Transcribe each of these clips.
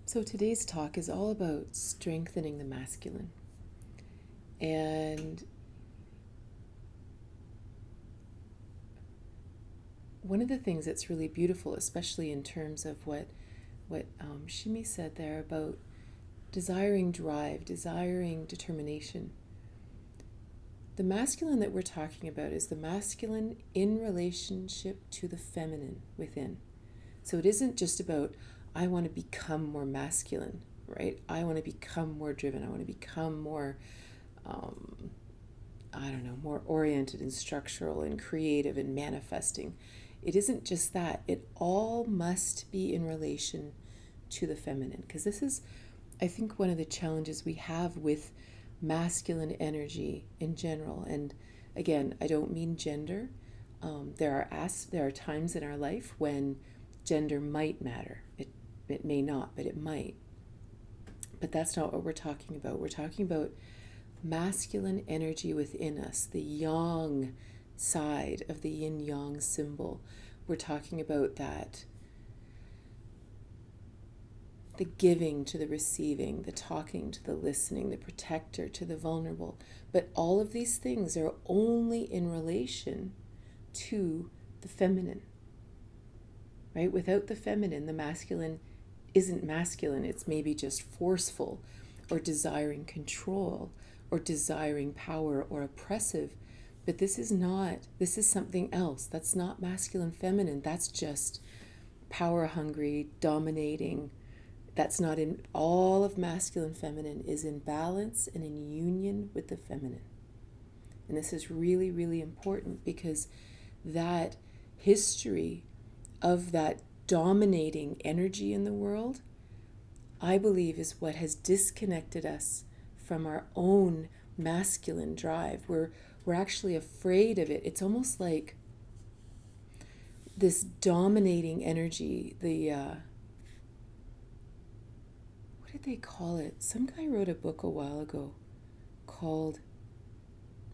So today's talk is all about strengthening the masculine. And one of the things that's really beautiful, especially in terms of what Shimi said there about desiring drive, desiring determination. The masculine that we're talking about is the masculine in relationship to the feminine within. So it isn't just about, I want to become more masculine, right? I want to become more driven. I want to become more, more oriented and structural and creative and manifesting. It isn't just that. It all must be in relation to the feminine. Because this is, I think, one of the challenges we have with masculine energy in general. And again, I don't mean gender. There are times in our life when gender might matter. It may not, but it might. But that's not what we're talking about. We're talking about masculine energy within us, the yang side of the yin yang symbol. We're talking about that, the giving to the receiving, the talking to the listening, the protector to the vulnerable. But all of these things are only in relation to the feminine, right? Without the feminine, the masculine isn't masculine. It's maybe just forceful or desiring control or desiring power or oppressive. But this is something else. That's not masculine, feminine. That's just power hungry, dominating. That's not in all of masculine, feminine is in balance and in union with the feminine. And this is really, really important because that history of that dominating energy in the world, I believe, is what has disconnected us from our own masculine drive. We're actually afraid of it. It's almost like this dominating energy, what did they call it? Some guy wrote a book a while ago called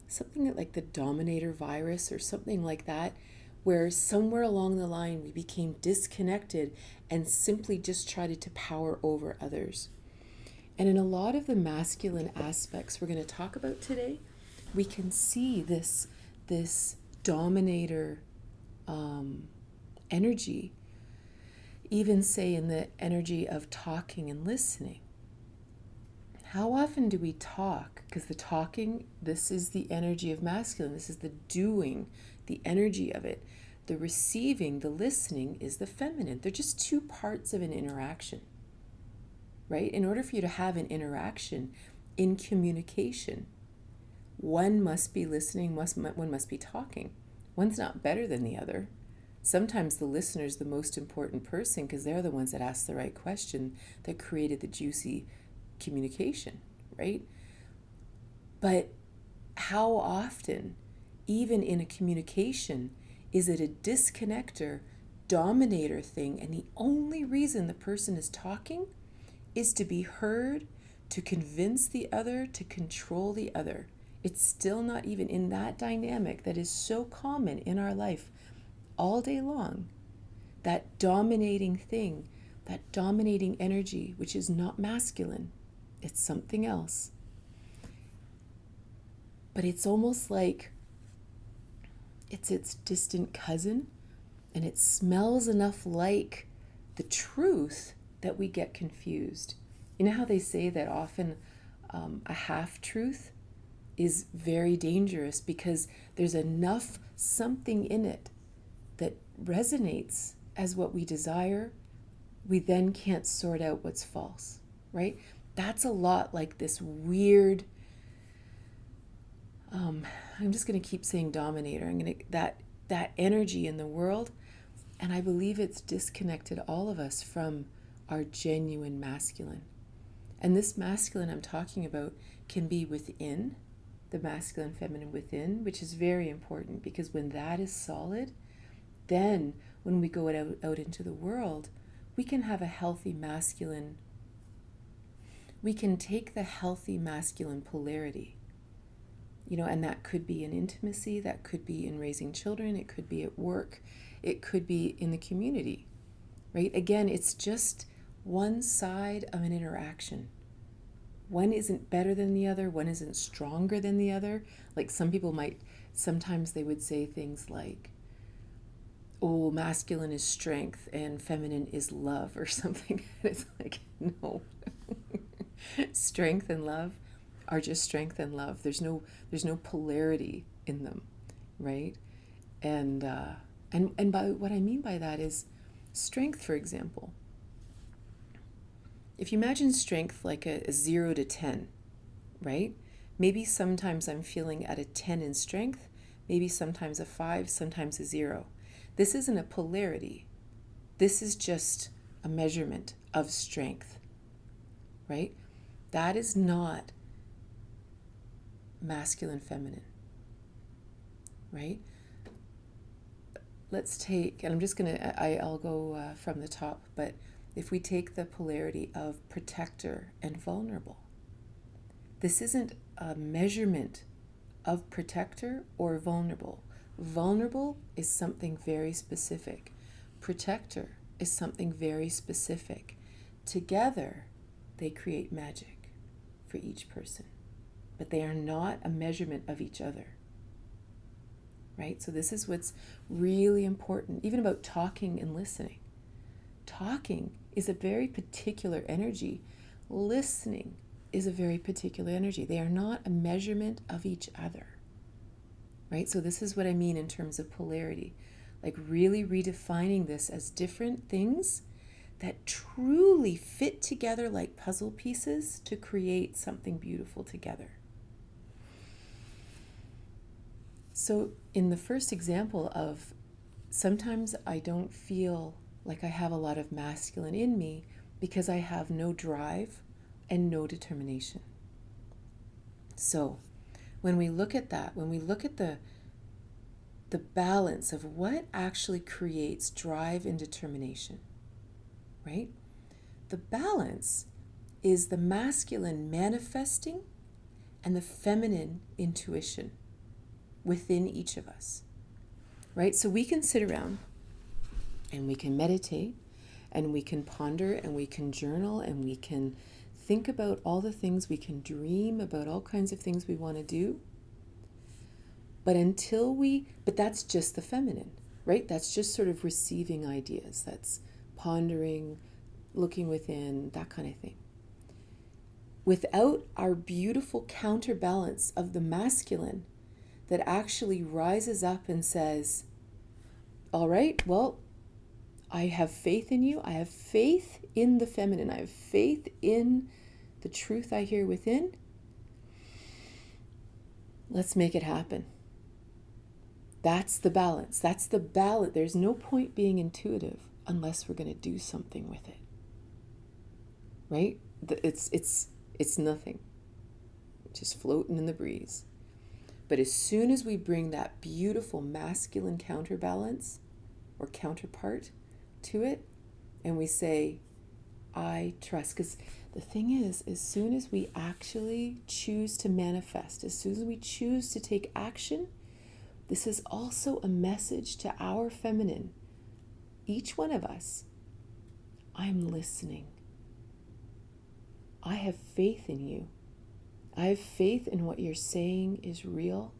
something like the Dominator virus or something like that, where somewhere along the line we became disconnected and simply just tried to power over others. And in a lot of the masculine aspects we're going to talk about today, we can see this dominator energy, even say in the energy of talking and listening. How often do we talk? Because the talking, this is the energy of masculine. This is the doing, the energy of it. The receiving, the listening is the feminine. They're just two parts of an interaction, right? In order for you to have an interaction in communication, one must be listening, one must be talking. One's not better than the other. Sometimes the listener is the most important person because they're the ones that ask the right question that created the juicy communication, right? But how often, even in a communication, is it a disconnector, dominator thing, and the only reason the person is talking is to be heard, to convince the other, to control the other? It's still not even in that dynamic that is so common in our life all day long. That dominating thing, that dominating energy, which is not masculine, it's something else. But it's almost like it's its distant cousin, and it smells enough like the truth that we get confused. You know how they say that often a half-truth is very dangerous because there's enough something in it that resonates as what we desire, we then can't sort out what's false, right? That's a lot like this weird, I'm just going to keep saying dominator. That energy in the world, and I believe it's disconnected all of us from our genuine masculine. And this masculine I'm talking about can be within, the masculine, feminine within, which is very important because when that is solid, then when we go out into the world, we can have a healthy masculine. We can take the healthy masculine polarity, and that could be in intimacy, that could be in raising children, it could be at work, it could be in the community, right? Again, it's just one side of an interaction. One isn't better than the other, one isn't stronger than the other. Like some people might, sometimes they would say things like, oh, masculine is strength and feminine is love or something. It's like, no. Strength and love are just strength and love. There's no polarity in them, right? And by what I mean by that is strength, for example. If you imagine strength like a 0 to 10, right? Maybe sometimes I'm feeling at a 10 in strength, maybe sometimes a 5, sometimes a 0. This isn't a polarity. This is just a measurement of strength, right? That is not masculine, feminine, right? Let's take, and I'm just going to, I'll go from the top, but if we take the polarity of protector and vulnerable, this isn't a measurement of protector or vulnerable. Vulnerable is something very specific. Protector is something very specific. Together, they create magic for each person, but they are not a measurement of each other. Right? So this is what's really important, even about talking and listening. Talking is a very particular energy. Listening is a very particular energy. They are not a measurement of each other. Right? So this is what I mean in terms of polarity. Like really redefining this as different things that truly fit together like puzzle pieces to create something beautiful together. So in the first example of sometimes I don't feel like I have a lot of masculine in me because I have no drive and no determination. So when we look at that, when we look at the balance of what actually creates drive and determination, right? The balance is the masculine manifesting and the feminine intuition within each of us, right? So we can sit around and we can meditate and we can ponder and we can journal and we can think about all the things, we can dream about all kinds of things we want to do. But that's just the feminine, right? That's just sort of receiving ideas. That's pondering, looking within, that kind of thing. Without our beautiful counterbalance of the masculine that actually rises up and says, all right, well, I have faith in you. I have faith in the feminine. I have faith in the truth I hear within. Let's make it happen. That's the balance. That's the balance. There's no point being intuitive unless we're going to do something with it. Right? It's nothing. Just floating in the breeze. But as soon as we bring that beautiful masculine counterbalance or counterpart to it, and we say, I trust, because the thing is, as soon as we actually choose to manifest, as soon as we choose to take action, this is also a message to our feminine, each one of us. I'm listening. I have faith in you. I have faith in what you're saying is real,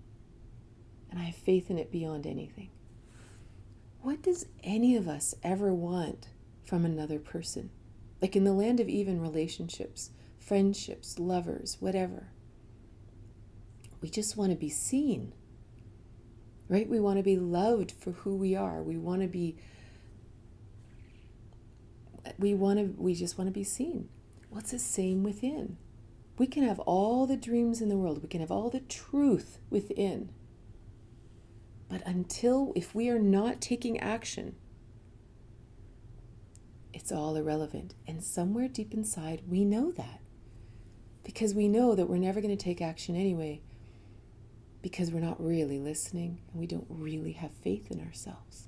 and I have faith in it beyond anything. What does any of us ever want from another person? Like in the land of even relationships, friendships, lovers, whatever. We just want to be seen, right? We want to be loved for who we are. We just want to be seen. Well, it's the same within. We can have all the dreams in the world. We can have all the truth within. But if we are not taking action, it's all irrelevant. And somewhere deep inside, we know that. Because we know that we're never going to take action anyway, because we're not really listening and we don't really have faith in ourselves.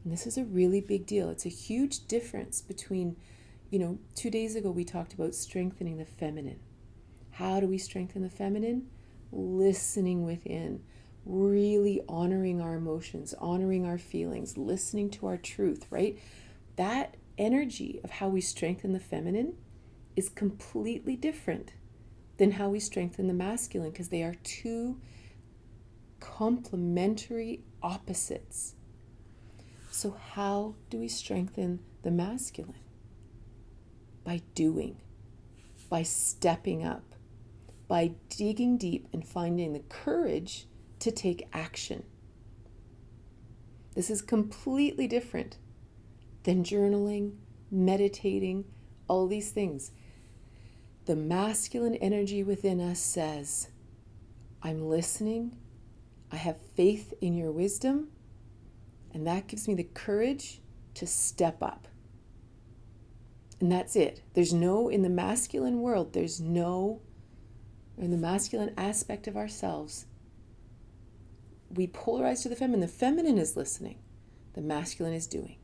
And this is a really big deal. It's a huge difference between, 2 days ago we talked about strengthening the feminine. How do we strengthen the feminine? Listening within, really honoring our emotions, honoring our feelings, listening to our truth, right? That energy of how we strengthen the feminine is completely different than how we strengthen the masculine, because they are two complementary opposites. So how do we strengthen the masculine? By doing, by stepping up, by digging deep and finding the courage to take action. This is completely different than journaling, meditating, all these things. The masculine energy within us says, I'm listening, I have faith in your wisdom, and that gives me the courage to step up. And that's it. There's no, in the masculine world, there's no, in the masculine aspect of ourselves, we polarize to the feminine. The feminine is listening, the masculine is doing.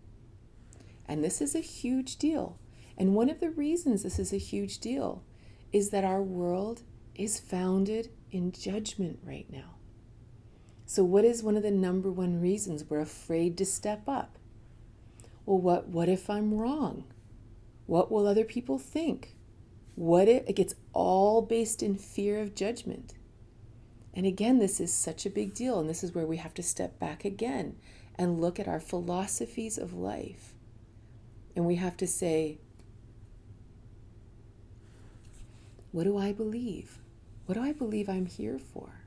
And this is a huge deal. And one of the reasons this is a huge deal is that our world is founded in judgment right now. So what is one of the number one reasons we're afraid to step up? Well, what if I'm wrong? What will other people think? What if it gets all based in fear of judgment? And again, this is such a big deal. And this is where we have to step back again and look at our philosophies of life. And we have to say, what do I believe? What do I believe I'm here for?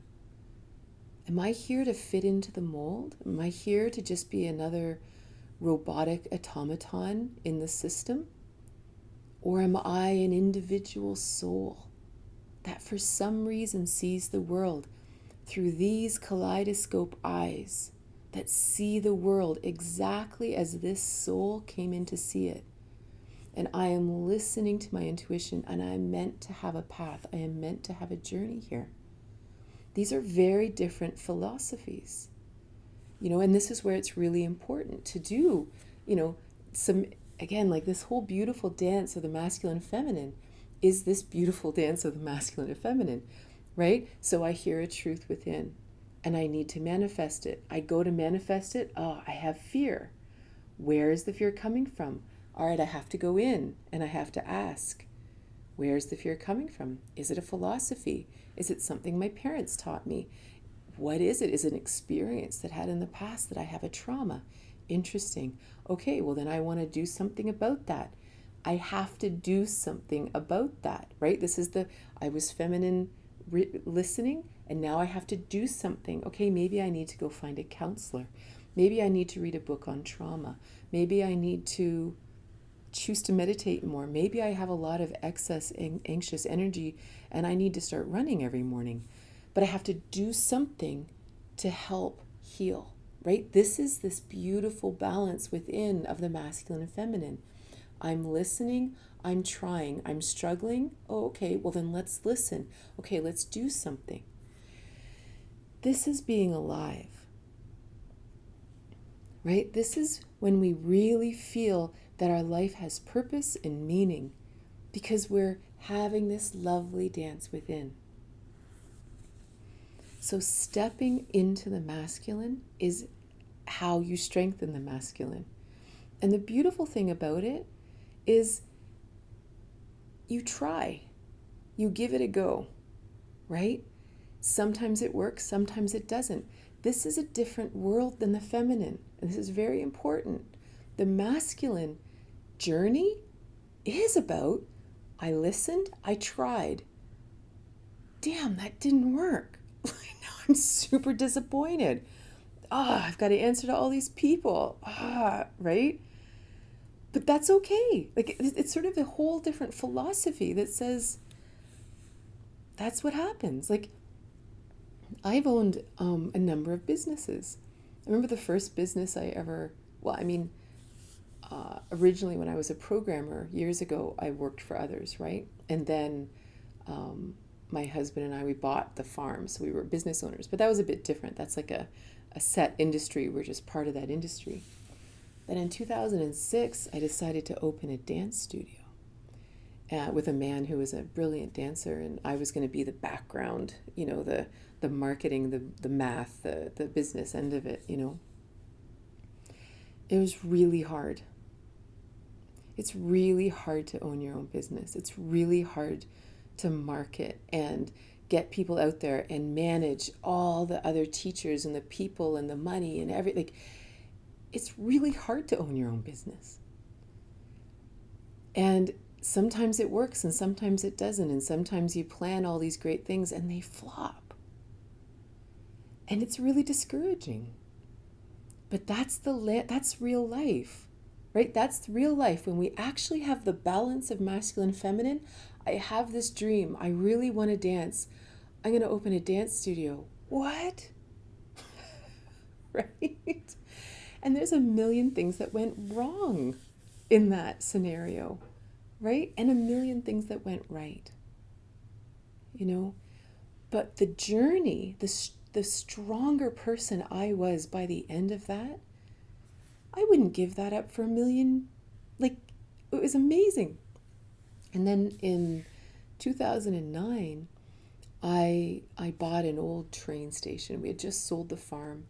Am I here to fit into the mold? Am I here to just be another robotic automaton in the system? Or am I an individual soul that for some reason sees the world through these kaleidoscope eyes that see the world exactly as this soul came in to see it? And I am listening to my intuition, and I am meant to have a path. I am meant to have a journey here. These are very different philosophies, and this is where it's really important to do, some, again, like this whole beautiful dance of the masculine and feminine is this beautiful dance of the masculine and feminine, right? So I hear a truth within and I need to manifest it. I go to manifest it. Oh, I have fear. Where is the fear coming from? All right, I have to go in and I have to ask, where's the fear coming from? Is it a philosophy? Is it something my parents taught me? What is it? Is it an experience that I had in the past that I have a trauma? Interesting. Okay, well then I want to do something about that. I have to do something about that, right? This is I was feminine listening, and now I have to do something. Okay, maybe I need to go find a counselor. Maybe I need to read a book on trauma. Maybe I need to choose to meditate more. Maybe I have a lot of excess anxious energy and I need to start running every morning. But I have to do something to help heal, right? This is this beautiful balance within of the masculine and feminine. I'm listening, I'm trying, I'm struggling. Oh, okay, well then let's listen. Okay, let's do something. This is being alive, right? This is when we really feel that our life has purpose and meaning because we're having this lovely dance within. So stepping into the masculine is how you strengthen the masculine. And the beautiful thing about it is you try, you give it a go, right? Sometimes it works, sometimes it doesn't. This is a different world than the feminine, and this is very important. The masculine journey is about, I listened, I tried. Damn, that didn't work. Now I'm super disappointed. I've got to answer to all these people. Right? But that's okay. Like it's sort of a whole different philosophy that says that's what happens. Like I've owned a number of businesses. I remember the first business I ever, originally when I was a programmer years ago, I worked for others, right? And then my husband and I, we bought the farm, so we were business owners. But that was a bit different. That's like a set industry. We're just part of that industry. Then in 2006, I decided to open a dance studio with a man who was a brilliant dancer, and I was going to be the background, the marketing, the math, the business end of it, It was really hard. It's really hard to own your own business. It's really hard to market and get people out there and manage all the other teachers and the people and the money and everything. Like, it's really hard to own your own business. And sometimes it works and sometimes it doesn't. And sometimes you plan all these great things and they flop. And it's really discouraging. But that's real life, right? That's real life. When we actually have the balance of masculine and feminine, I have this dream. I really want to dance. I'm going to open a dance studio. What? Right? And there's a million things that went wrong in that scenario, right? And a million things that went right, you know? But the journey, the stronger person I was by the end of that, I wouldn't give that up for a million. Like, it was amazing. And then in 2009, I bought an old train station. We had just sold the farm,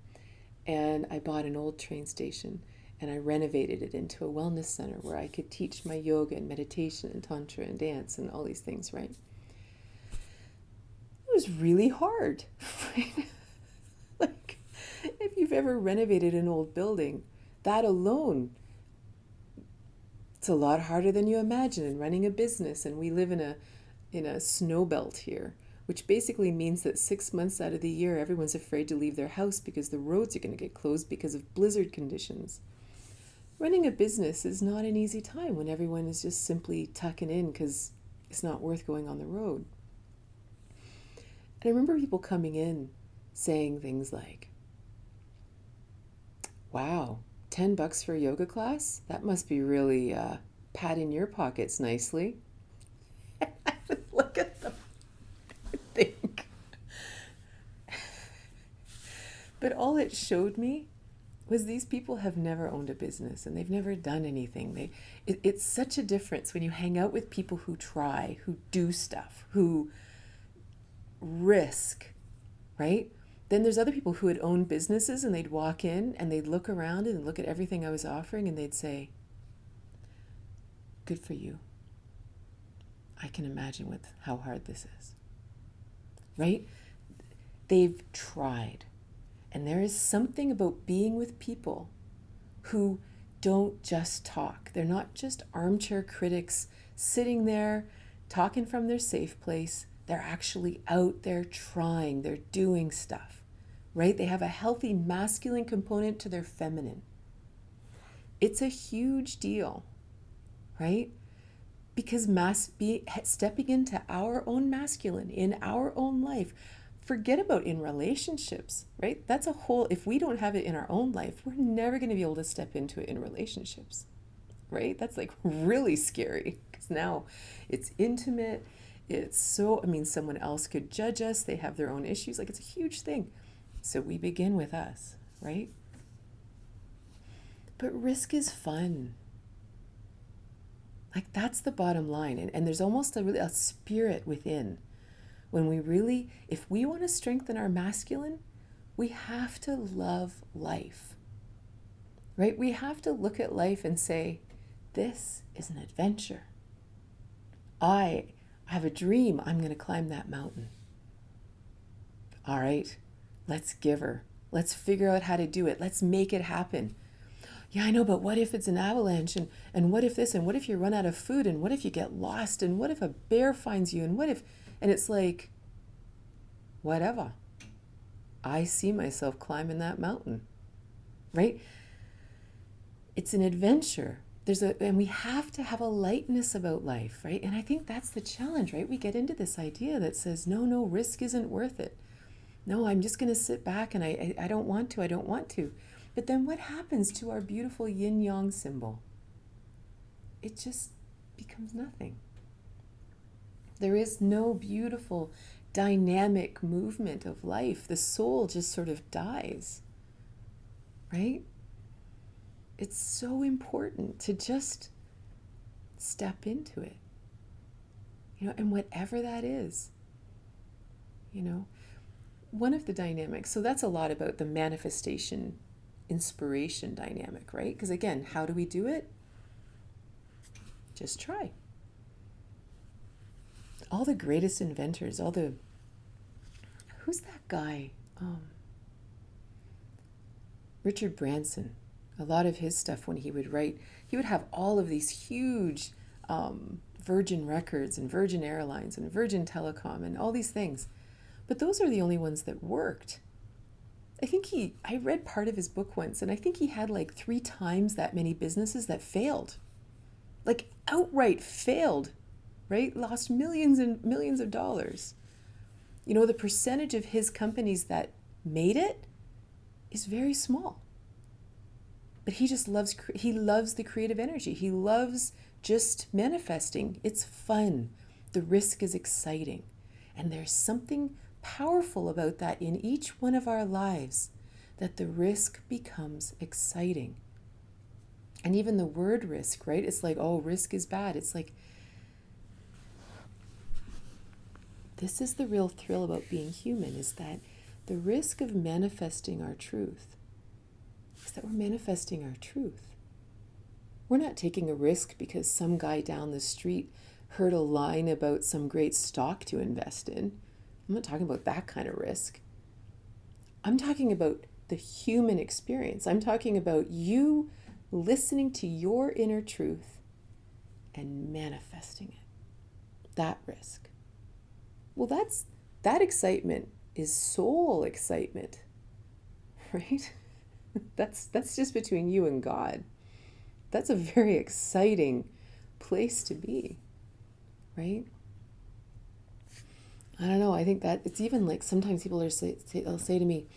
and I bought an old train station, and I renovated it into a wellness center where I could teach my yoga and meditation and tantra and dance and all these things, right? It was really hard, right? Like, if you've ever renovated an old building, that alone, it's a lot harder than you imagine in running a business. And we live in a snow belt here, which basically means that 6 months out of the year, everyone's afraid to leave their house because the roads are going to get closed because of blizzard conditions. Running a business is not an easy time when everyone is just simply tucking in because it's not worth going on the road. And I remember people coming in saying things like, wow, $10 for a yoga class? That must be really padding your pockets nicely. And I would look at them and think. But all it showed me was these people have never owned a business and they've never done anything. It's such a difference when you hang out with people who try, who do stuff, who risk, right? Then there's other people who had owned businesses and they'd walk in and they'd look around and look at everything I was offering and they'd say, good for you. I can imagine how hard this is, right? They've tried. And there is something about being with people who don't just talk. They're not just armchair critics sitting there talking from their safe place. They're actually out there trying. They're doing stuff, right? They have a healthy masculine component to their feminine. It's a huge deal, right? Because stepping into our own masculine in our own life, forget about in relationships, right? That's a whole, if we don't have it in our own life, we're never going to be able to step into it in relationships, right? That's like really scary because now it's intimate. It's so, someone else could judge us. They have their own issues. Like, it's a huge thing. So we begin with us, right? But risk is fun. Like, that's the bottom line. And there's almost a spirit within. When we really, if we want to strengthen our masculine, we have to love life, right? We have to look at life and say, this is an adventure. I have a dream. I'm going to climb that mountain. All right, let's give her. Let's figure out how to do it. Let's make it happen. Yeah, I know, but what if it's an avalanche? And what if this? And what if you run out of food? And what if you get lost? And what if a bear finds you? And what if... And it's like, whatever. I see myself climbing that mountain, right? It's an adventure. And we have to have a lightness about life, right? And I think that's the challenge, right? We get into this idea that says, no, risk isn't worth it. No, I'm just going to sit back and I don't want to. But then what happens to our beautiful yin-yang symbol? It just becomes nothing. There is no beautiful, dynamic movement of life. The soul just sort of dies, right? It's so important to just step into it, and whatever that is, one of the dynamics. So that's a lot about the manifestation, inspiration dynamic, right? Because again, how do we do it? Just try. All the greatest inventors, who's that guy? Richard Branson. A lot of his stuff, when he would write, he would have all of these huge Virgin Records and Virgin Airlines and Virgin Telecom and all these things. But those are the only ones that worked. I read part of his book once, and I think he had like 3 times that many businesses that failed. Like outright failed, right? Lost millions and millions of dollars. You know, the percentage of his companies that made it is very small. But he just loves the creative energy. He loves just manifesting. It's fun. The risk is exciting. And there's something powerful about that in each one of our lives, that the risk becomes exciting. And even the word risk, right? It's like, oh, risk is bad. It's like, this is the real thrill about being human, is that the risk of manifesting our truth is that we're manifesting our truth. We're not taking a risk because some guy down the street heard a line about some great stock to invest in. I'm not talking about that kind of risk. I'm talking about the human experience. I'm talking about you listening to your inner truth and manifesting it. That risk. Well, that excitement is soul excitement, right? That's just between you and God. That's a very exciting place to be, right? I don't know. I think that it's even like sometimes people they'll say to me,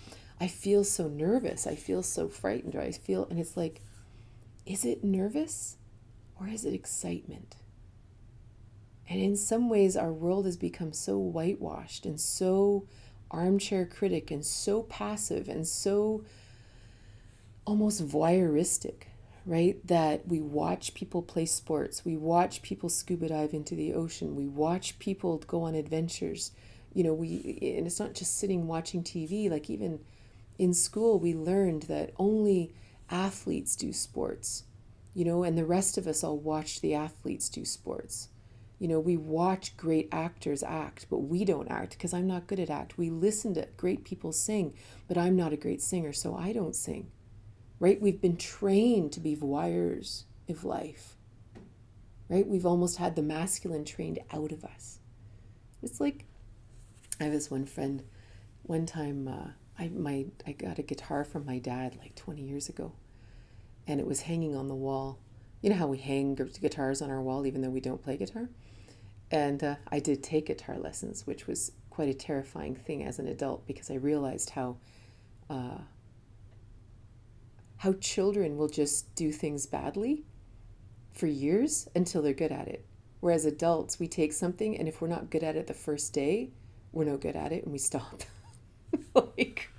I feel so nervous. I feel so frightened. Or and it's like, is it nervous or is it excitement? And in some ways, our world has become so whitewashed and so armchair critic and so passive and so almost voyeuristic, right? That we watch people play sports. We watch people scuba dive into the ocean. We watch people go on adventures. You know, and it's not just sitting watching TV. Like even in school, we learned that only athletes do sports, you know, and the rest of us all watch the athletes do sports. You know, we watch great actors act, but we don't act because I'm not good at act. We listen to great people sing, but I'm not a great singer, so I don't sing. Right? We've been trained to be voyeurs of life. Right? We've almost had the masculine trained out of us. It's like, I have this one friend, one time I got a guitar from my dad like 20 years ago, and it was hanging on the wall. You know how we hang guitars on our wall even though we don't play guitar? And I did take guitar lessons, which was quite a terrifying thing as an adult because I realized how children will just do things badly for years until they're good at it. Whereas adults, we take something, and if we're not good at it the first day, we're no good at it, and we stop. Like,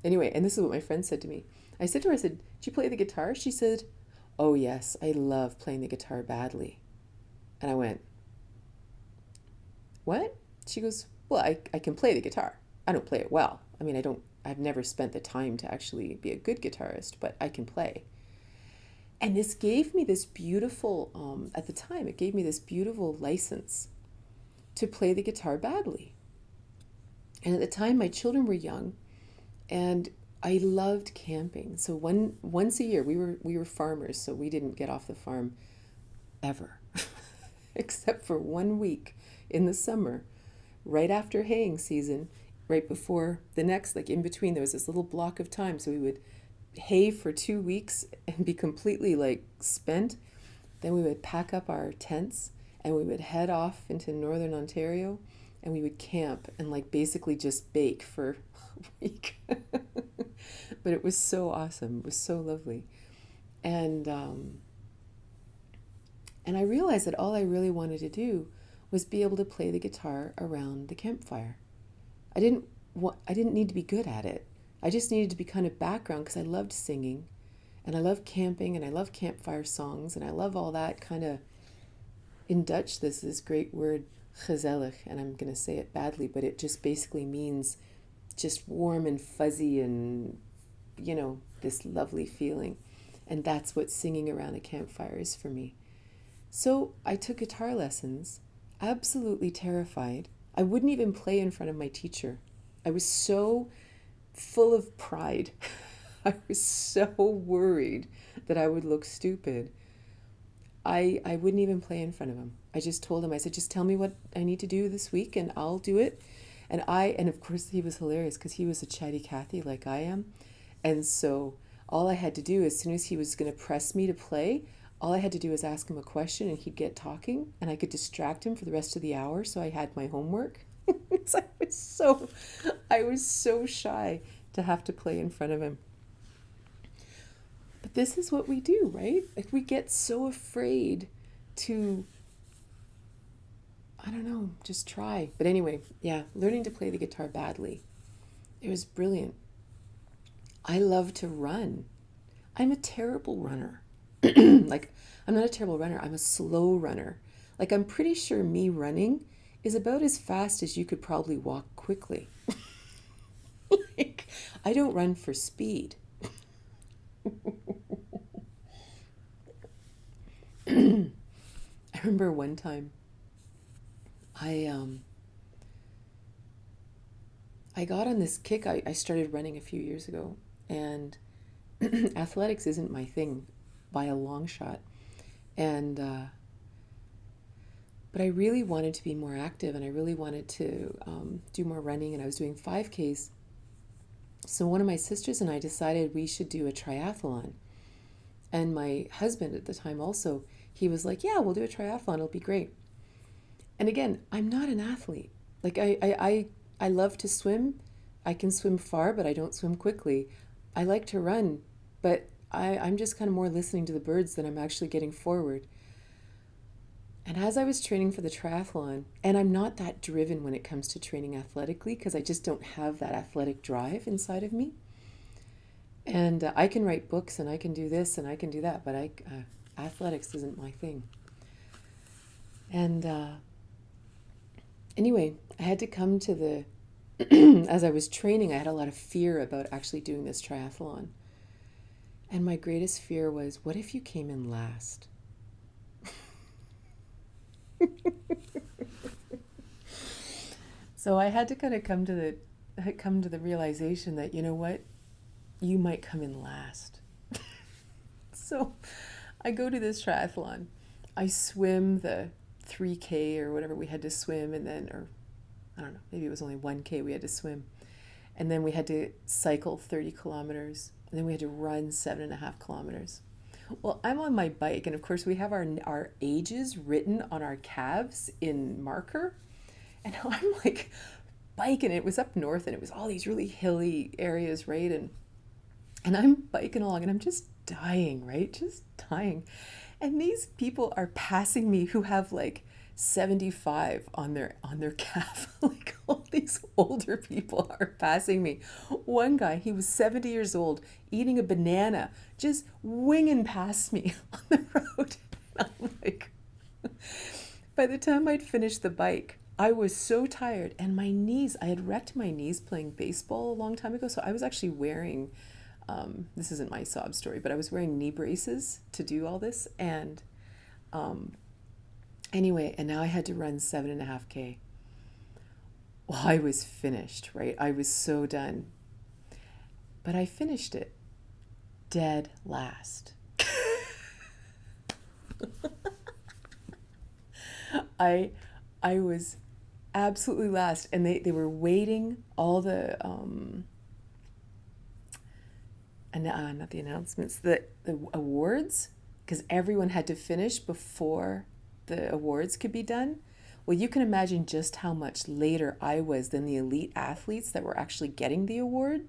anyway, and this is what my friend said to me. I said to her, "Did you play the guitar?" She said, "Oh yes, I love playing the guitar badly." And I went, "What?" She goes, "Well, I can play the guitar. I don't play it well. I mean, I've never spent the time to actually be a good guitarist, but I can play." And this gave me this beautiful, at the time, it gave me this beautiful license to play the guitar badly. And at the time, my children were young, and I loved camping. So once a year, we were farmers, so we didn't get off the farm ever, except for 1 week in the summer, right after haying season, right before the next, like in between, there was this little block of time. So we would hay for 2 weeks and be completely like spent. Then we would pack up our tents and we would head off into northern Ontario, and we would camp and like basically just bake for a week. But it was so awesome. It was so lovely. And I realized that all I really wanted to do was be able to play the guitar around the campfire. I didn't need to be good at it. I just needed to be kind of background because I loved singing, and I love camping, and I love campfire songs, and I love all that kind of, in Dutch, this great word, gezellig, and I'm going to say it badly, but it just basically means just warm and fuzzy and, this lovely feeling. And that's what singing around a campfire is for me. So I took guitar lessons, absolutely terrified. I wouldn't even play in front of my teacher. I was so full of pride. I was so worried that I would look stupid. I wouldn't even play in front of him. I just told him, I said, just tell me what I need to do this week and I'll do it. And of course he was hilarious because he was a chatty Cathy like I am. And so all I had to do, as soon as he was going to press me to play, all I had to do was ask him a question and he'd get talking and I could distract him for the rest of the hour. So I had my homework. So I was so shy to have to play in front of him. But this is what we do, right? Like we get so afraid to, I don't know, just try. But anyway, yeah, learning to play the guitar badly. It was brilliant. I love to run. I'm a terrible runner. Like, I'm not a terrible runner. I'm a slow runner. Like, I'm pretty sure me running is about as fast as you could probably walk quickly. Like, I don't run for speed. I remember one time I I got on this kick. I started running a few years ago, and athletics isn't my thing by a long shot. And but I really wanted to be more active, and I really wanted to do more running, and I was doing 5Ks. So one of my sisters and I decided we should do a triathlon. And my husband at the time also, he was like, yeah, we'll do a triathlon. It'll be great. And again, I'm not an athlete. Like I love to swim. I can swim far, but I don't swim quickly. I like to run, but I'm just kind of more listening to the birds than I'm actually getting forward. And as I was training for the triathlon, and I'm not that driven when it comes to training athletically because I just don't have that athletic drive inside of me. And I can write books and I can do this and I can do that, but athletics isn't my thing. And anyway, I had to come to the, as I was training, I had a lot of fear about actually doing this triathlon. And my greatest fear was, what if you came in last? So I had to kind of come to the realization that, you know what, you might come in last. So I go to this triathlon. I swim the 3K or whatever we had to swim, and then, or I don't know, maybe it was only 1K we had to swim. And then we had to cycle 30 kilometers. And then we had to run 7.5 kilometers. Well, I'm on my bike, and of course we have our ages written on our calves in marker. And I'm like biking. It was up north, and it was all these really hilly areas, right? And I'm biking along, and I'm just dying, right? Just dying. And these people are passing me who have like 75 on their calf. Like all these older people are passing me. One guy, he was 70 years old, eating a banana, just winging past me on the road. And I'm like, by the time I'd finished the bike, I was so tired, and my knees, I had wrecked my knees playing baseball a long time ago, so I was actually wearing, this isn't my sob story, but I was wearing knee braces to do all this, and anyway, and now I had to run 7.5K. Well, I was finished, right? I was so done. But I finished it dead last. I was absolutely last, and they were waiting all the not the announcements, the awards, because everyone had to finish before the awards could be done. Well, you can imagine just how much later I was than the elite athletes that were actually getting the award.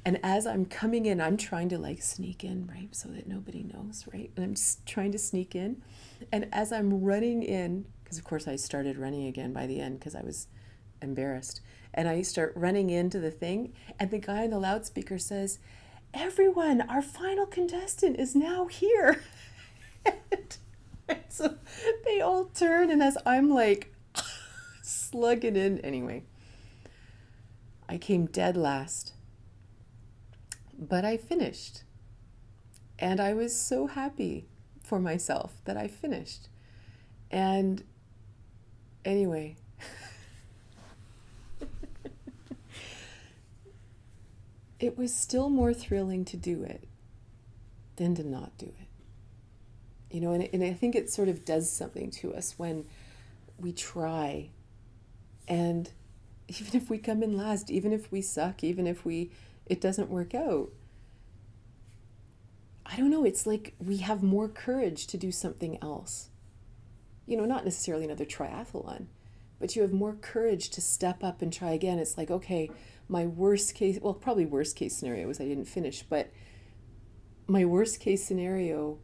And as I'm coming in, I'm trying to like sneak in, right, so that nobody knows, right? And I'm just trying to sneak in. And as I'm running in, because of course I started running again by the end because I was embarrassed. And I start running into the thing, and the guy on the loudspeaker says, "Everyone, our final contestant is now here." And so they all turn, and as I'm like slugging in, anyway, I came dead last. But I finished, and I was so happy. for myself that I finished. And anyway, it was still more thrilling to do it than to not do it. You know, and I think it sort of does something to us when we try, and even if we come in last, even if we suck, even if it doesn't work out, I don't know, it's like we have more courage to do something else. You know, not necessarily another triathlon, but you have more courage to step up and try again. It's like, okay, my worst case, well, probably worst case scenario was I didn't finish, but my worst case scenario,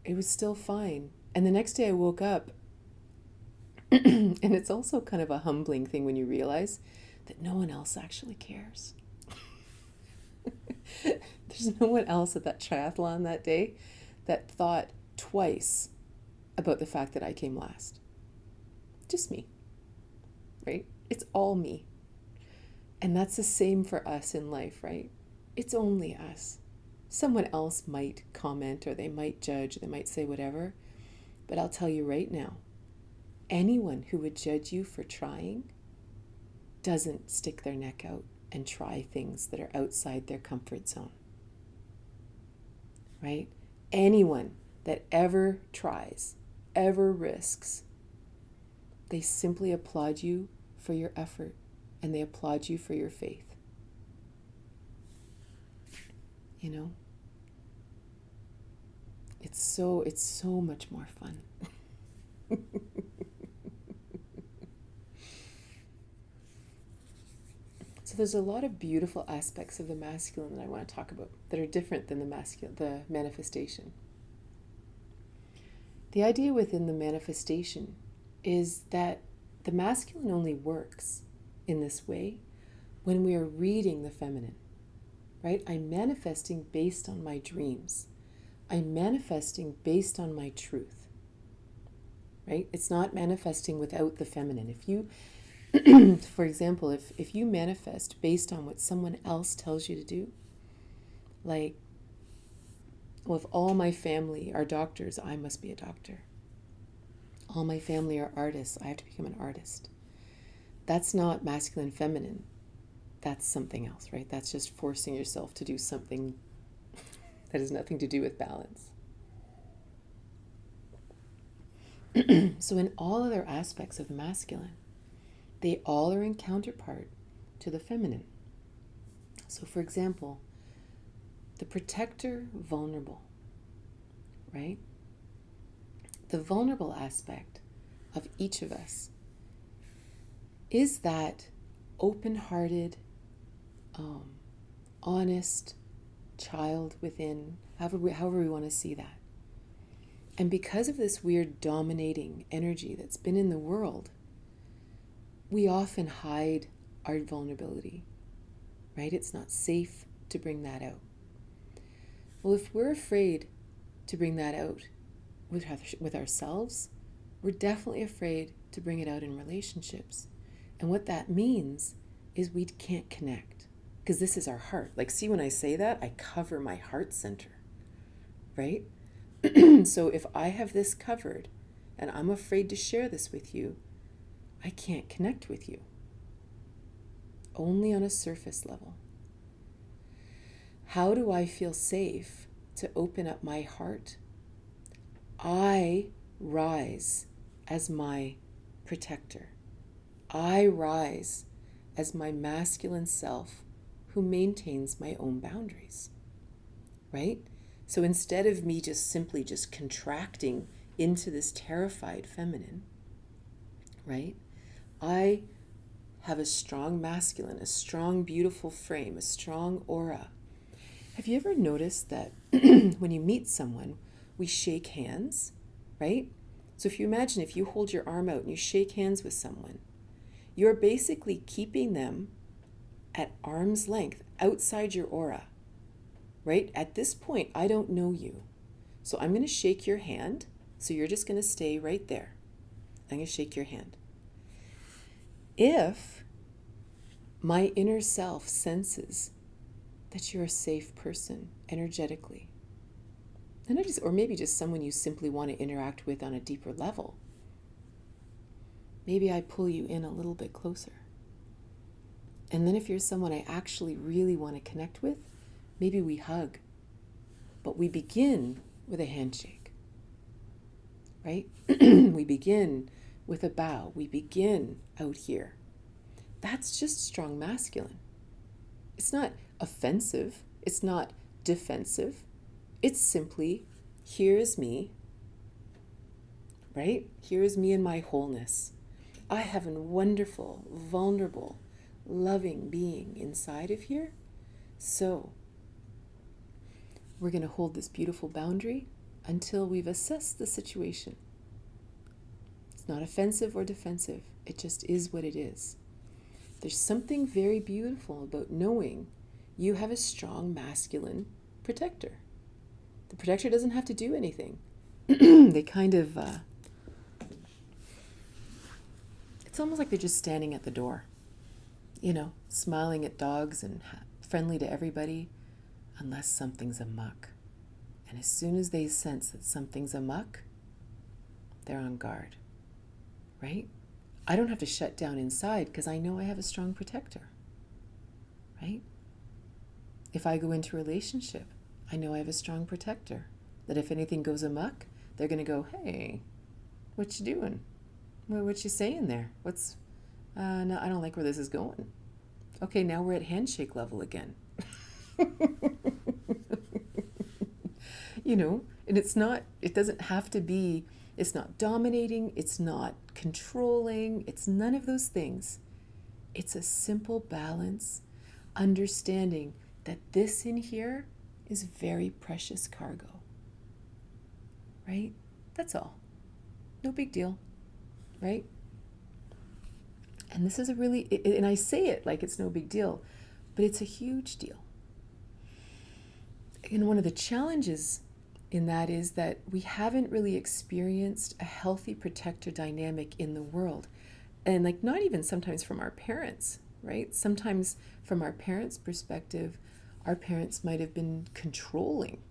it was still fine. And the next day I woke up, and it's also kind of a humbling thing when you realize that no one else actually cares. There's no one else at that triathlon that day that thought twice about the fact that I came last. Just me, right? It's all me. And that's the same for us in life, right? It's only us. Someone else might comment, or they might judge, they might say whatever. But I'll tell you right now, anyone who would judge you for trying doesn't stick their neck out and try things that are outside their comfort zone. Right? Anyone that ever tries, ever risks, they simply applaud you for your effort, and they applaud you for your faith. You know? It's so much more fun. So there's a lot of beautiful aspects of the masculine that I want to talk about that are different than the manifestation. The idea within the manifestation is that the masculine only works in this way when we are reading the feminine, right? I'm manifesting based on my dreams. I'm manifesting based on my truth, right? It's not manifesting without the feminine. If you, for example, if you manifest based on what someone else tells you to do, like, well, if all my family are doctors, I must be a doctor. All my family are artists, I have to become an artist. That's not masculine, feminine. That's something else, right? That's just forcing yourself to do something that has nothing to do with balance. So in all other aspects of masculine, they all are in counterpart to the feminine. So for example, the protector, vulnerable, right? The vulnerable aspect of each of us is that open-hearted, honest child within, however we want to see that. And because of this weird dominating energy that's been in the world, we often hide our vulnerability, right? It's not safe to bring that out. Well, if we're afraid to bring that out with ourselves, we're definitely afraid to bring it out in relationships. And what that means is we can't connect, because this is our heart. Like, see, when I say that, I cover my heart center, right? So if I have this covered and I'm afraid to share this with you, I can't connect with you. Only on a surface level. How do I feel safe to open up my heart? I rise as my protector. I rise as my masculine self who maintains my own boundaries, right? So instead of me simply contracting into this terrified feminine, right? I have a strong masculine, a strong, beautiful frame, a strong aura. Have you ever noticed that when you meet someone, we shake hands, right? So if you imagine, if you hold your arm out and you shake hands with someone, you're basically keeping them at arm's length outside your aura, right? At this point, I don't know you. So I'm going to shake your hand. So you're just going to stay right there. I'm going to shake your hand. If my inner self senses that you're a safe person energetically, And or maybe just someone you simply want to interact with on a deeper level. Maybe I pull you in a little bit closer. And then if you're someone I actually really want to connect with, maybe we hug. But we begin with a handshake, right? We begin with a bow. We begin out here. That's just strong masculine. It's not offensive. It's not defensive. It's simply, here is me, right? Here is me in my wholeness. I have a wonderful, vulnerable, loving being inside of here. So we're going to hold this beautiful boundary until we've assessed the situation. It's not offensive or defensive. It just is what it is. There's something very beautiful about knowing you have a strong masculine protector. The protector doesn't have to do anything. They kind of, it's almost like they're just standing at the door, smiling at dogs and friendly to everybody, unless something's amuck. And as soon as they sense that something's amuck, they're on guard, right? I don't have to shut down inside because I know I have a strong protector, right? If I go into a relationship, I know I have a strong protector. That if anything goes amok, they're going to go, hey, what you doing? What you saying there? No, I don't like where this is going. Okay, now we're at handshake level again. And it doesn't have to be, it's not dominating, it's not controlling, it's none of those things. It's a simple balance, understanding that this in here is very precious cargo, right? That's all. No big deal, right? And this is and I say it like it's no big deal, but it's a huge deal. And one of the challenges in that is that we haven't really experienced a healthy protector dynamic in the world. And not even sometimes from our parents, right? Sometimes from our parents' perspective, our parents might have been controlling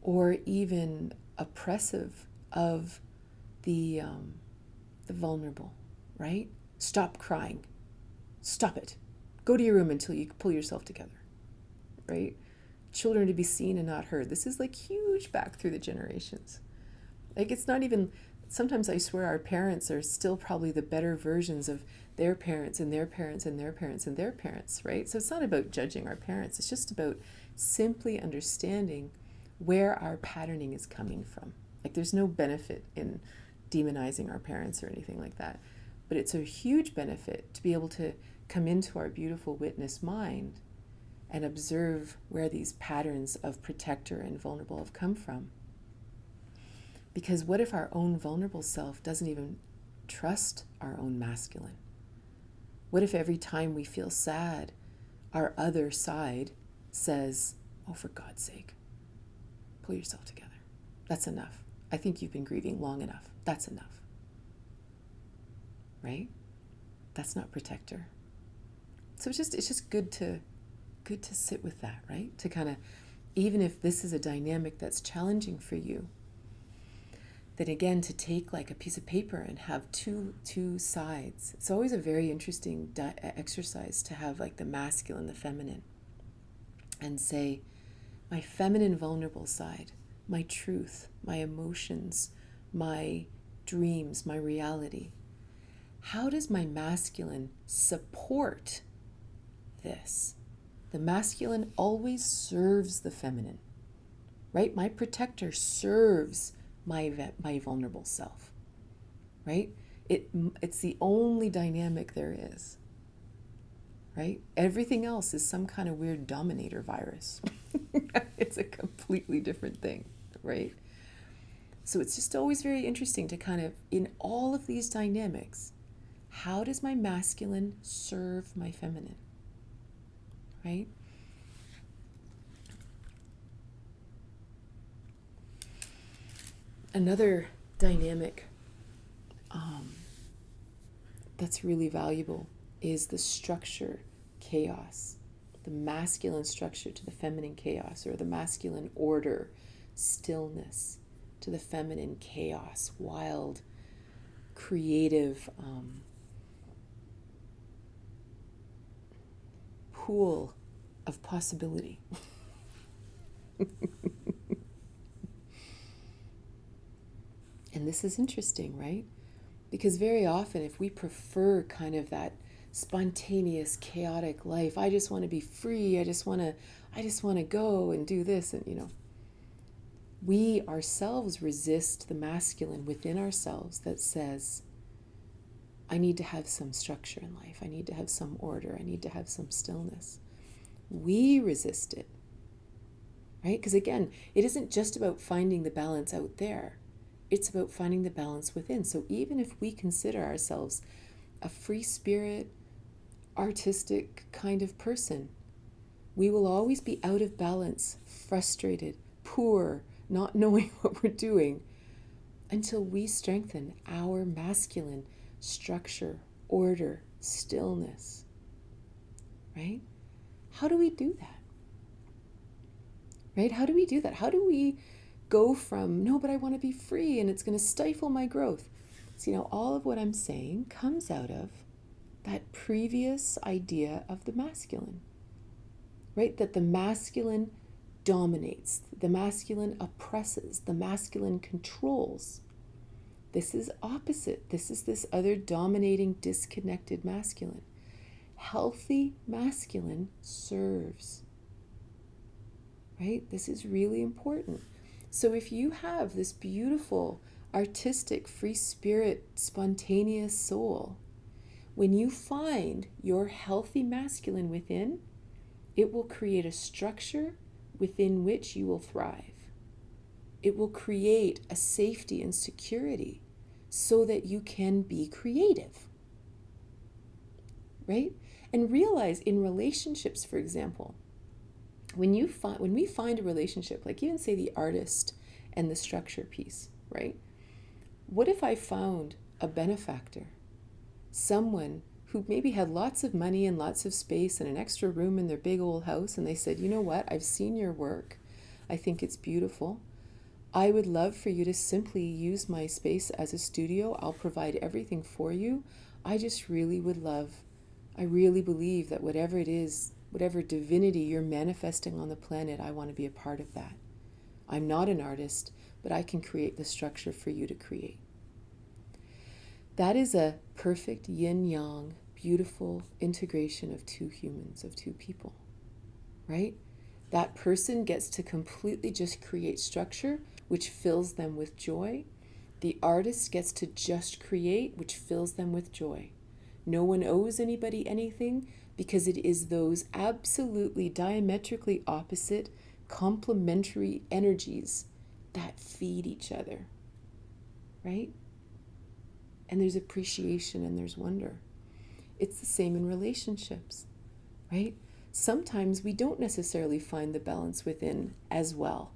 or even oppressive of the vulnerable, right? Stop crying. Stop it. Go to your room until you pull yourself together, right? Children to be seen and not heard. This is huge back through the generations. It's not even, sometimes I swear our parents are still probably the better versions of their parents and their parents and their parents and their parents, right? So it's not about judging our parents. It's just about simply understanding where our patterning is coming from. There's no benefit in demonizing our parents or anything like that. But it's a huge benefit to be able to come into our beautiful witness mind and observe where these patterns of protector and vulnerable have come from. Because what if our own vulnerable self doesn't even trust our own masculine? What if every time we feel sad, our other side says, oh, for God's sake, pull yourself together. That's enough. I think you've been grieving long enough. That's enough. Right? That's not protector. So it's just good to sit with that, right? To kind of, even if this is a dynamic that's challenging for you, then again, to take a piece of paper and have two sides. It's always a very interesting exercise to have the masculine, the feminine, and say, my feminine vulnerable side, my truth, my emotions, my dreams, my reality. How does my masculine support this? The masculine always serves the feminine, right? My protector serves my vulnerable self, right? It's the only dynamic there is, right? Everything else is some kind of weird dominator virus. It's a completely different thing, right? So it's just always very interesting to kind of, in all of these dynamics, how does my masculine serve my feminine, right? Another dynamic that's really valuable is the structure chaos, the masculine structure to the feminine chaos, or the masculine order stillness, to the feminine chaos, wild, creative pool of possibility. And this is interesting, right? Because very often, if we prefer kind of that spontaneous, chaotic life, I just want to be free, I just want to go and do this, and we ourselves resist the masculine within ourselves that says, I need to have some structure in life, I need to have some order, I need to have some stillness. We resist it, right? Because again, it isn't just about finding the balance out there. It's about finding the balance within. So even if we consider ourselves a free spirit, artistic kind of person, we will always be out of balance, frustrated, poor, not knowing what we're doing, until we strengthen our masculine structure, order, stillness, right? How do we do that? Right? How do we do that? How do we go from, no, but I want to be free and it's going to stifle my growth? So, all of what I'm saying comes out of that previous idea of the masculine, right? That the masculine dominates, the masculine oppresses, the masculine controls. This is opposite. This is this other dominating, disconnected masculine. Healthy masculine serves, right? This is really important. So if you have this beautiful, artistic, free spirit, spontaneous soul, when you find your healthy masculine within, it will create a structure within which you will thrive. It will create a safety and security so that you can be creative, right? And realize in relationships, for example, when we find a relationship, like even say the artist and the structure piece, right? What if I found a benefactor, someone who maybe had lots of money and lots of space and an extra room in their big old house, and they said, you know what, I've seen your work, I think it's beautiful, I would love for you to simply use my space as a studio, I'll provide everything for you, I just really would love, I really believe that whatever it is, whatever divinity you're manifesting on the planet, I want to be a part of that. I'm not an artist, but I can create the structure for you to create. That is a perfect yin-yang, beautiful integration of two humans, of two people, right? That person gets to completely just create structure, which fills them with joy. The artist gets to just create, which fills them with joy. No one owes anybody anything because it is those absolutely diametrically opposite, complementary energies that feed each other, right? And there's appreciation and there's wonder. It's the same in relationships, right? Sometimes we don't necessarily find the balance within as well.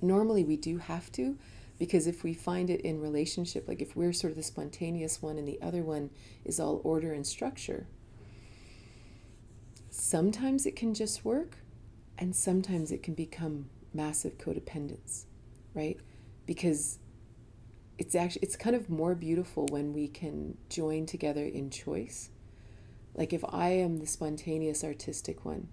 Normally we do have to, because if we find it in relationship, like if we're sort of the spontaneous one and the other one is all order and structure, sometimes it can just work and sometimes it can become massive codependence, right? Because it's kind of more beautiful when we can join together in choice. Like if I am the spontaneous artistic one,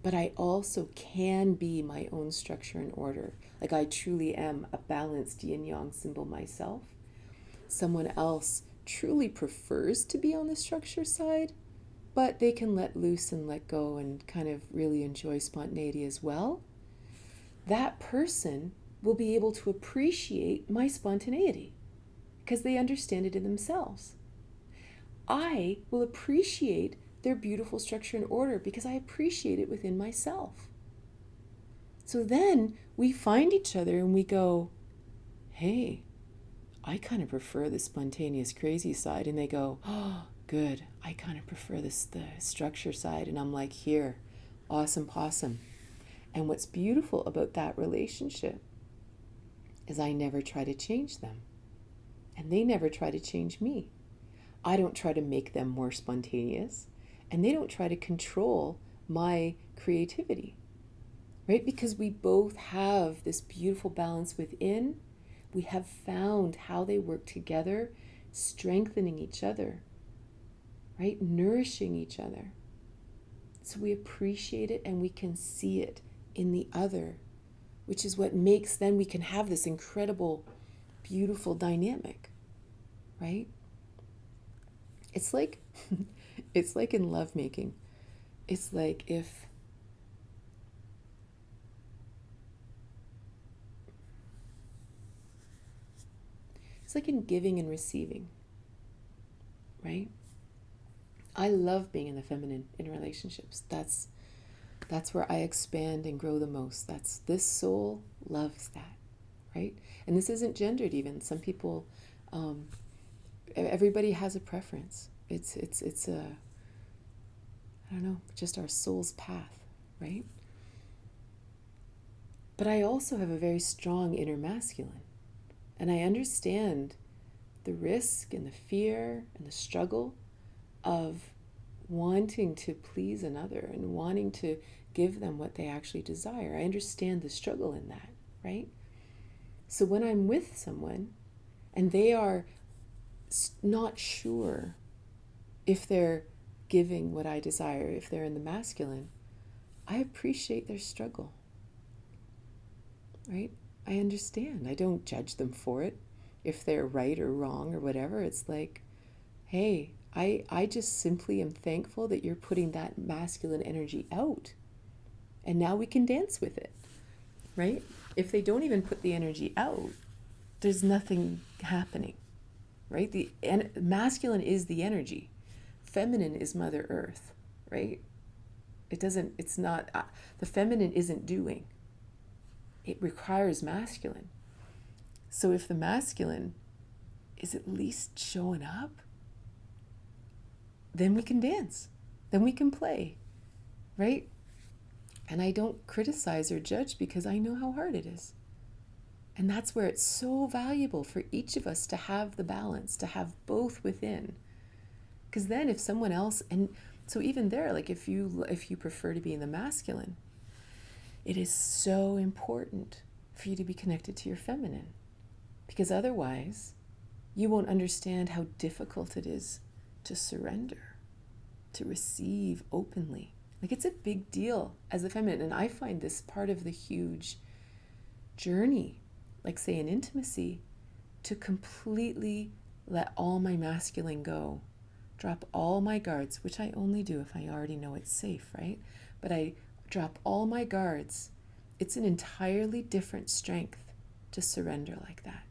but I also can be my own structure and order. Like I truly am a balanced yin-yang symbol myself. Someone else truly prefers to be on the structure side, but they can let loose and let go and kind of really enjoy spontaneity as well. That person will be able to appreciate my spontaneity because they understand it in themselves. I will appreciate their beautiful structure and order because I appreciate it within myself. So then we find each other and we go, hey, I kind of prefer the spontaneous crazy side. And they go, oh, good. I kind of prefer the structure side. And I'm like, here, awesome possum. And what's beautiful about that relationship is I never try to change them. And they never try to change me. I don't try to make them more spontaneous. And they don't try to control my creativity. right? Because we both have this beautiful balance within. We have found how they work together, strengthening each other, right? Nourishing each other. So we appreciate it and we can see it in the other, which is what makes then we can have this incredible, beautiful dynamic, right? It's like it's like in lovemaking. It's like if it's like in giving and receiving, right? I love being in the feminine in relationships. That's where I expand and grow the most. That's This soul loves that, right? And this isn't gendered even. Some people, everybody has a preference. It's a, I don't know, just our soul's path, right? But I also have a very strong inner masculine, and I understand the risk and the fear and the struggle of wanting to please another and wanting to give them what they actually desire. I understand the struggle in that, right? So when I'm with someone and they are not sure if they're giving what I desire, if they're in the masculine, I appreciate their struggle, right? I understand. I don't judge them for it. If they're right or wrong or whatever, it's like, hey, I just simply am thankful that you're putting that masculine energy out. And now we can dance with it, right? If they don't even put the energy out, there's nothing happening, right? The masculine is the energy. Feminine is Mother Earth, right? It's not, the feminine isn't doing. It requires masculine. So if the masculine is at least showing up, then we can dance, then we can play, right? And I don't criticize or judge because I know how hard it is. And that's where it's so valuable for each of us to have the balance, to have both within. Because then if someone else, and so even there, like if you prefer to be in the masculine, it is so important for you to be connected to your feminine. Because otherwise, you won't understand how difficult it is to surrender, to receive openly. Like it's a big deal as a feminine. And I find this part of the huge journey, like say in intimacy, to completely let all my masculine go, drop all my guards, which I only do if I already know it's safe, right? But I drop all my guards. It's an entirely different strength to surrender like that.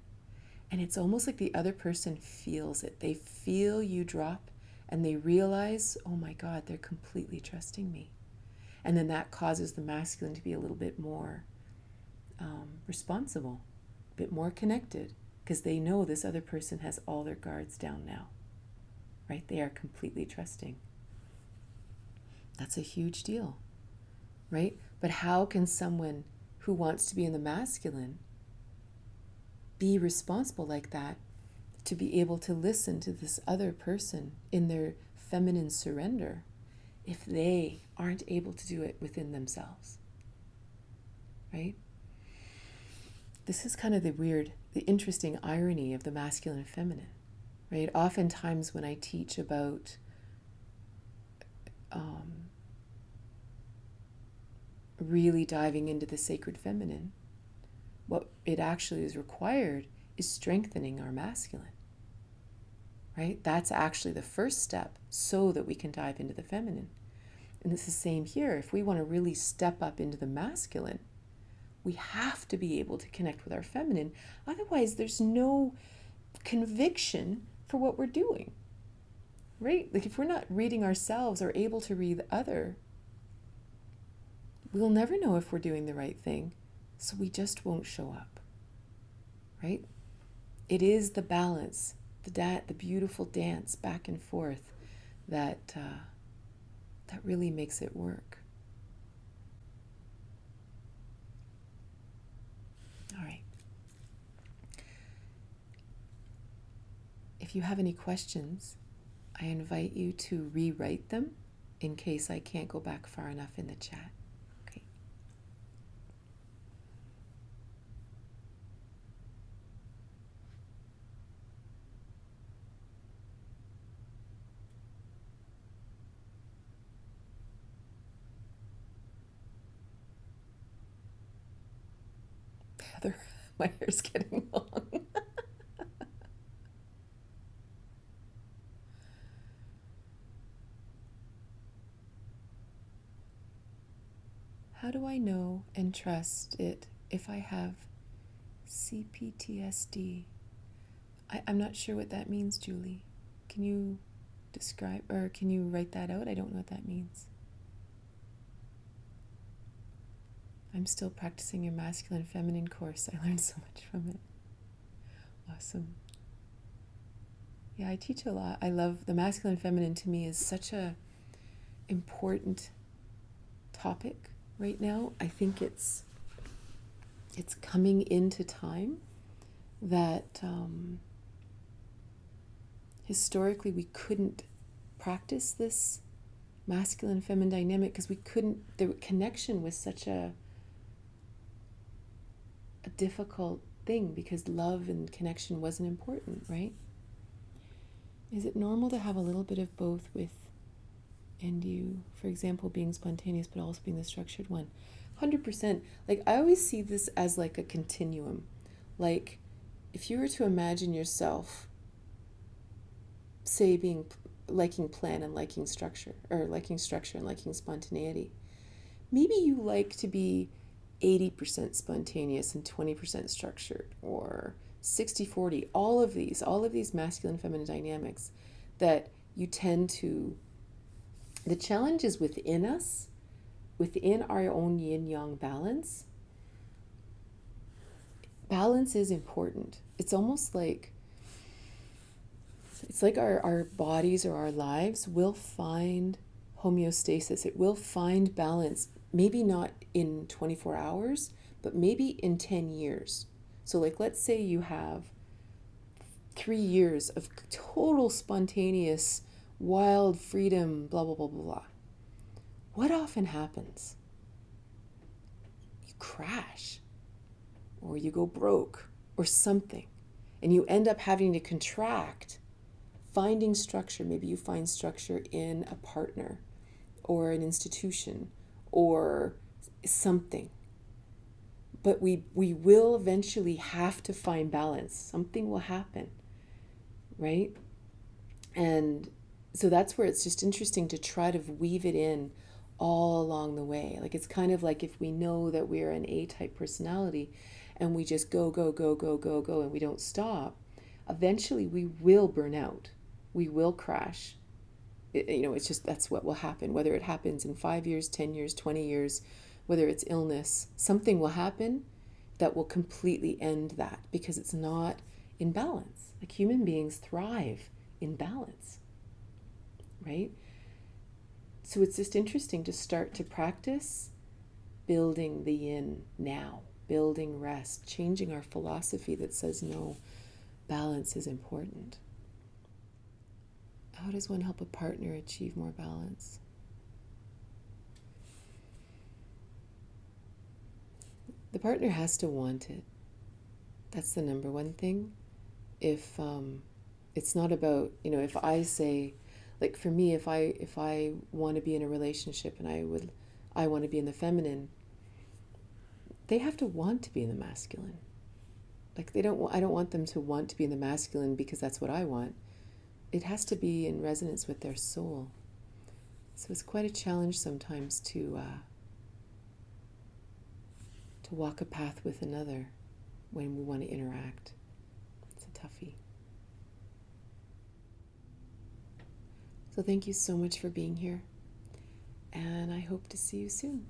And it's almost like the other person feels it. They feel you drop and they realize, oh my God, they're completely trusting me. And then that causes the masculine to be a little bit more responsible, a bit more connected, because they know this other person has all their guards down now, right? They are completely trusting. That's a huge deal, right? But how can someone who wants to be in the masculine be responsible like that, to be able to listen to this other person in their feminine surrender if they aren't able to do it within themselves, right? This is kind of the interesting irony of the masculine and feminine, right? Oftentimes when I teach about really diving into the sacred feminine, what it actually is required is strengthening our masculine, right? That's actually the first step so that we can dive into the feminine. And it's the same here. If we want to really step up into the masculine, we have to be able to connect with our feminine. Otherwise, there's no conviction for what we're doing, right? Like if we're not reading ourselves or able to read the other, we'll never know if we're doing the right thing. So we just won't show up, right? It is the balance, the beautiful dance back and forth that really makes it work. All right. If you have any questions, I invite you to rewrite them in case I can't go back far enough in the chat. Okay. rather. My hair's getting long. How do I know and trust it if I have CPTSD? I'm not sure what that means, Julie. Can you describe, or can you write that out? I don't know what that means. I'm still practicing your masculine feminine course. I learned so much from it. Awesome. Yeah, I teach a lot. I love the masculine feminine. To me is such a important topic right now. I think it's coming into time that historically we couldn't practice this masculine feminine dynamic because we couldn't. The connection was such a difficult thing because love and connection wasn't important, right? Is it normal to have a little bit of both with and you, for example, being spontaneous but also being the structured one? 100%. Like, I always see this as like a continuum. Like, if you were to imagine yourself, say, liking plan and liking structure, or liking structure and liking spontaneity, maybe you like to be 80% spontaneous and 20% structured, or 60-40, all of these masculine feminine dynamics that you tend to. The challenge is within us, within our own yin-yang balance. Balance is important. It's almost like, it's like our bodies or our lives will find homeostasis. It will find balance, maybe not in 24 hours, but maybe in 10 years. So like, let's say you have 3 years of total spontaneous, wild freedom, blah, blah, blah, blah, blah. What often happens? You crash, or you go broke, or something, and you end up having to contract, finding structure. Maybe you find structure in a partner, or an institution, or something. But we will eventually have to find balance. Something will happen, right? And so that's where it's just interesting to try to weave it in all along the way. Like, it's kind of like if we know that we're an A-type personality and we just go, go, go, go, go, go, and we don't stop, eventually we will burn out. We will crash. It's just, that's what will happen. Whether it happens in 5 years, 10 years, 20 years, whether it's illness, something will happen that will completely end that because it's not in balance. Like, human beings thrive in balance, right? So it's just interesting to start to practice building the yin now, building rest, changing our philosophy that says, no, balance is important. How does one help a partner achieve more balance? The partner has to want it. That's the number one thing. If it's not about, if I say, like, for me, if I want to be in a relationship and I want to be in the feminine, they have to want to be in the masculine. Like, I don't want them to want to be in the masculine because that's what I want. It has to be in resonance with their soul. So it's quite a challenge sometimes to walk a path with another when we want to interact. It's a toughie. So thank you so much for being here, and I hope to see you soon.